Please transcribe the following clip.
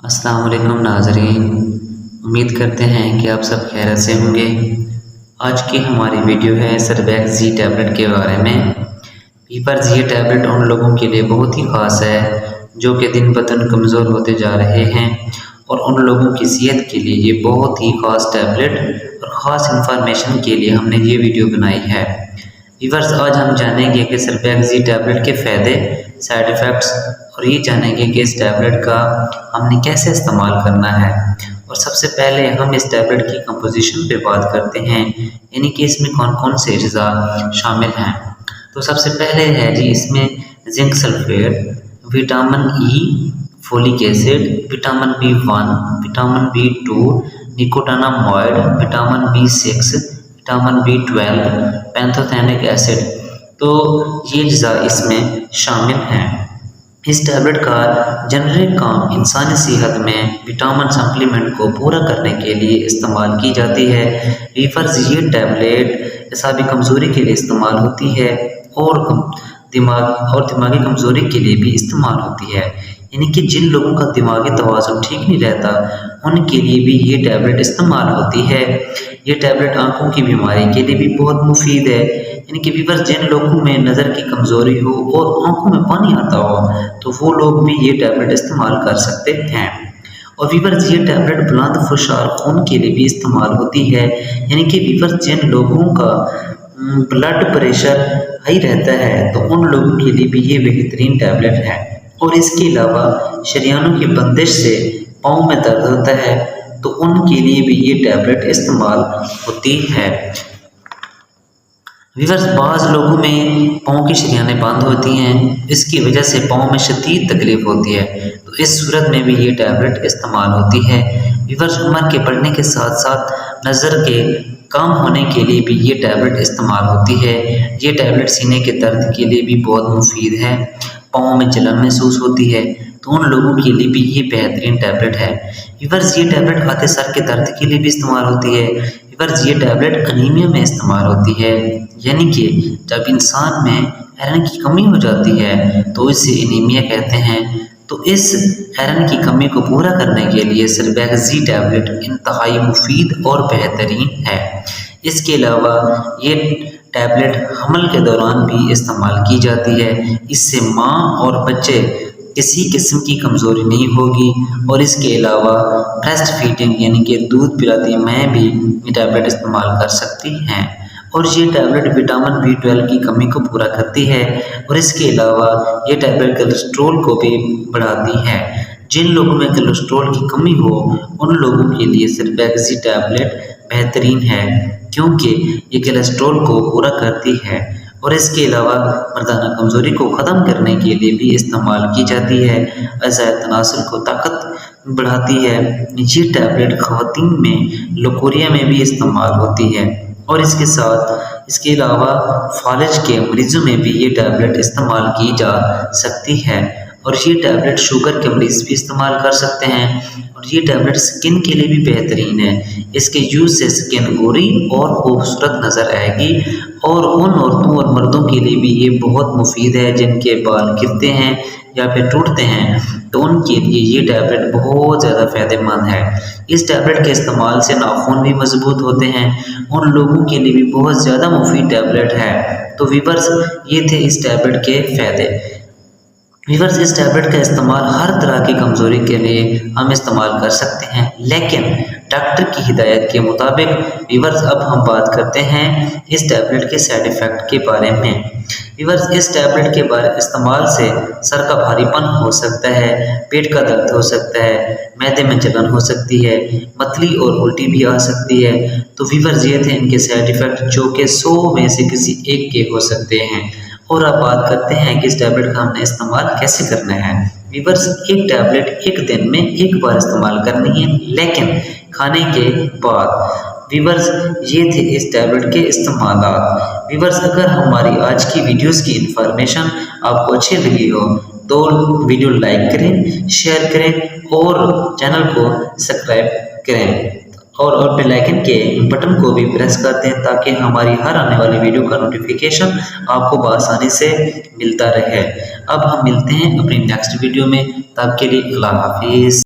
السلام علیکم ناظرین، امید کرتے ہیں کہ آپ سب خیریت سے ہوں گے۔ آج کی ہماری ویڈیو ہے سربیکس زی ٹیبلٹ کے بارے میں۔ ویورز، یہ ٹیبلٹ ان لوگوں کے لیے بہت ہی خاص ہے جو کہ دن بدن کمزور ہوتے جا رہے ہیں، اور ان لوگوں کی صحت کے لیے یہ بہت ہی خاص ٹیبلٹ اور خاص انفارمیشن کے لیے ہم نے یہ ویڈیو بنائی ہے۔ ویورز، آج ہم جانیں گے کہ سربیکس زی ٹیبلٹ کے فائدے، سائیڈ ایفیکٹس، اور یہ جانیں گے کہ اس ٹیبلٹ کا ہم نے کیسے استعمال کرنا ہے۔ اور سب سے پہلے ہم اس ٹیبلٹ کی کمپوزیشن پہ بات کرتے ہیں، یعنی کہ اس میں کون کون سے اجزاء شامل ہیں۔ تو سب سے پہلے ہے جی اس میں zinc sulphate, vitamin E, folic acid, vitamin B1، vitamin B2، nicotinamide, vitamin B6، vitamin B12، pantothenic acid. تو یہ اجزاء اس میں شامل ہیں۔ اس ٹیبلٹ کا جنرک کام انسانی صحت میں وٹامن سپلیمنٹ کو پورا کرنے کے لیے استعمال کی جاتی ہے۔ ویورز، یہ ٹیبلٹ اعصابی کمزوری کے لیے استعمال ہوتی ہے اور دماغی کمزوری کے لیے بھی استعمال ہوتی ہے، یعنی کہ جن لوگوں کا دماغی توازن ٹھیک نہیں رہتا ان کے لیے بھی یہ ٹیبلٹ استعمال ہوتی ہے۔ یہ ٹیبلٹ آنکھوں کی بیماری کے لیے بھی بہت مفید ہے، یعنی کہ ویورز جن لوگوں میں نظر کی کمزوری ہو اور آنکھوں میں پانی آتا ہو تو وہ لوگ بھی یہ ٹیبلٹ استعمال کر سکتے ہیں۔ اور ویورز، یہ ٹیبلٹ بلند فشار خون کے لیے بھی استعمال ہوتی ہے، یعنی کہ ویورز جن لوگوں کا بلڈ پریشر ہائی رہتا ہے تو ان لوگوں کے لیے بھی یہ بہترین ٹیبلٹ ہے۔ اور اس کے علاوہ شریانوں کی بندش سے پاؤں میں درد ہوتا ہے تو ان کے لیے بھی یہ ٹیبلٹ استعمال ہوتی ہے۔ ویورز، بعض لوگوں میں پاؤں کی شریانیں بند ہوتی ہیں، اس کی وجہ سے پاؤں میں شدید تکلیف ہوتی ہے، تو اس صورت میں بھی یہ ٹیبلٹ استعمال ہوتی ہے۔ ویورز، عمر کے بڑھنے کے ساتھ ساتھ نظر کے کم ہونے کے لیے بھی یہ ٹیبلٹ استعمال ہوتی ہے۔ یہ ٹیبلٹ سینے کے درد کے لیے بھی بہت مفید ہے۔ پاؤں میں جلن محسوس ہوتی ہے تو ان لوگوں کے لیے بھی یہ بہترین ٹیبلٹ ہے۔ ویورز، یہ ٹیبلٹ آدھے سر کے درد کے لیے بھی استعمال ہوتی ہے۔ ویورز، یہ ٹیبلٹ انیمیا میں استعمال ہوتی ہے، یعنی کہ جب انسان میں آئرن کی کمی ہو جاتی ہے تو اسے انیمیا کہتے ہیں۔ تو اس آئرن کی کمی کو پورا کرنے کے لیے سربیکس زی ٹیبلٹ انتہائی مفید اور بہترین ہے۔ اس کے علاوہ یہ ٹیبلٹ حمل کے دوران بھی استعمال کی جاتی ہے۔ اس سے ماں اور بچے کسی قسم کی کمزوری نہیں ہوگی۔ اور اس کے علاوہ بریسٹ فیڈنگ یعنی کہ دودھ پلاتی مائیں بھی یہ ٹیبلٹ استعمال کر سکتی ہیں۔ اور یہ ٹیبلٹ وٹامن B12 کی کمی کو پورا کرتی ہے، اور اس کے علاوہ یہ ٹیبلٹ کولیسٹرول کو بھی بڑھاتی ہے۔ جن لوگوں میں کولیسٹرول کی کمی ہو ان لوگوں کے لیے سربیکس زی ٹیبلٹ بہترین ہے، کیونکہ یہ کولیسٹرول کو پورا کرتی ہے۔ اور اس کے علاوہ مردانہ کمزوری کو ختم کرنے کے لیے بھی استعمال کی جاتی ہے۔ اعضاء تناسل کو طاقت بڑھاتی ہے۔ یہ ٹیبلٹ خواتین میں لوکوریا میں بھی استعمال ہوتی ہے، اور اس کے علاوہ فالج کے مریضوں میں بھی یہ ٹیبلٹ استعمال کی جا سکتی ہے۔ اور یہ ٹیبلٹ شوگر کے مریض بھی استعمال کر سکتے ہیں۔ اور یہ ٹیبلٹ سکن کے لیے بھی بہترین ہے۔ اس کے یوز سے سکن گوری اور خوبصورت نظر آئے گی، اور ان عورتوں اور مردوں کے لیے بھی یہ بہت مفید ہے جن کے بال گرتے ہیں یا پھر ٹوٹتے ہیں، تو ان کے لیے یہ ٹیبلٹ بہت زیادہ فائدہ مند ہے۔ اس ٹیبلٹ کے استعمال سے ناخن بھی مضبوط ہوتے ہیں، ان لوگوں کے لیے بھی بہت زیادہ مفید ٹیبلٹ ہے۔ تو ویورز، یہ تھے اس ٹیبلٹ کے فائدے۔ ویورز، اس ٹیبلٹ کا استعمال ہر طرح کی کمزوری کے لیے ہم استعمال کر سکتے ہیں، لیکن ڈاکٹر کی ہدایت کے مطابق۔ ویورز، اب ہم بات کرتے ہیں اس ٹیبلٹ کے سائیڈ ایفیکٹ کے بارے میں۔ ویورز، اس ٹیبلٹ کے استعمال سے سر کا بھاری پن ہو سکتا ہے، پیٹ کا درد ہو سکتا ہے، معدے میں جلن ہو سکتی ہے، متلی اور الٹی بھی آ سکتی ہے۔ تو ویورز، یہ تھے ان کے سائیڈ ایفیکٹ جو کہ 100 میں سے کسی ایک کے ہو سکتے ہیں۔ اور اب بات کرتے ہیں کہ اس ٹیبلٹ کا ہم نے استعمال کیسے کرنا ہے۔ ویورز، ایک ٹیبلٹ ایک دن میں ایک بار استعمال کرنی ہے، لیکن کھانے کے بعد۔ ویورز، یہ تھے اس ٹیبلٹ کے استعمالات۔ ویورز، اگر ہماری آج کی ویڈیوز کی انفارمیشن آپ کو اچھی لگی ہو تو ویڈیو لائک کریں، شیئر کریں اور چینل کو سبسکرائب کریں۔ اور بیل آئکن کے بٹن کو بھی پریس کر دیں تاکہ ہماری ہر آنے والی ویڈیو کا نوٹیفیکیشن آپ کو بآسانی سے ملتا رہے۔ اب ہم ملتے ہیں اپنی نیکسٹ ویڈیو میں، تب کے لیے اللہ حافظ۔